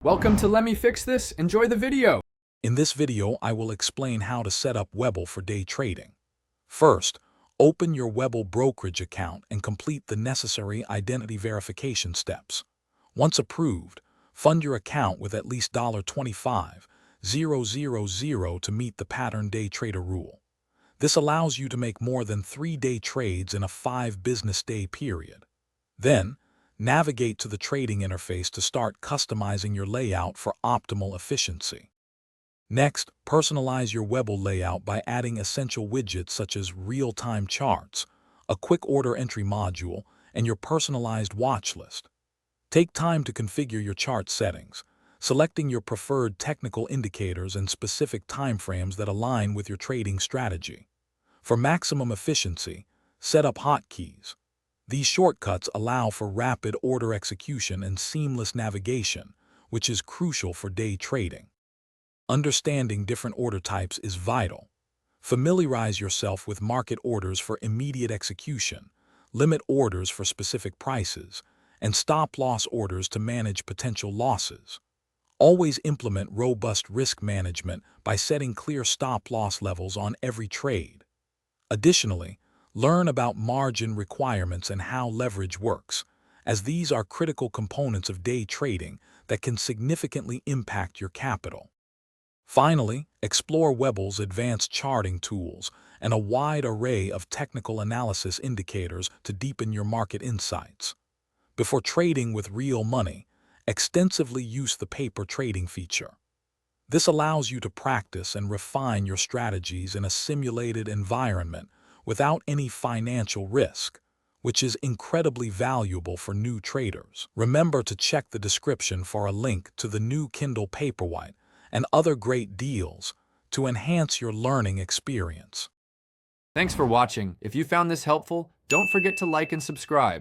Welcome to Let Me Fix This. Enjoy the video. In this video, I will explain how to set up Webull for day trading. First, open your Webull brokerage account and complete the necessary identity verification steps. Once approved, fund your account with at least $25,000 to meet the pattern day trader rule. This allows you to make more than 3-day trades in a 5-business-day period. Then, navigate to the trading interface to start customizing your layout for optimal efficiency. Next, personalize your Webull layout by adding essential widgets such as real-time charts, a quick order entry module, and your personalized watch list. Take time to configure your chart settings, selecting your preferred technical indicators and specific timeframes that align with your trading strategy. For maximum efficiency, set up hotkeys. These shortcuts allow for rapid order execution and seamless navigation, which is crucial for day trading. Understanding different order types is vital. Familiarize yourself with market orders for immediate execution, limit orders for specific prices, and stop-loss orders to manage potential losses. Always implement robust risk management by setting clear stop-loss levels on every trade. Additionally, learn about margin requirements and how leverage works, as these are critical components of day trading that can significantly impact your capital. Finally, explore Webull's advanced charting tools and a wide array of technical analysis indicators to deepen your market insights. Before trading with real money, extensively use the paper trading feature. This allows you to practice and refine your strategies in a simulated environment without any financial risk, which is incredibly valuable for new traders. Remember to check the description for a link to the new Kindle Paperwhite and other great deals to enhance your learning experience. Thanks for watching. If you found this helpful, don't forget to like and subscribe.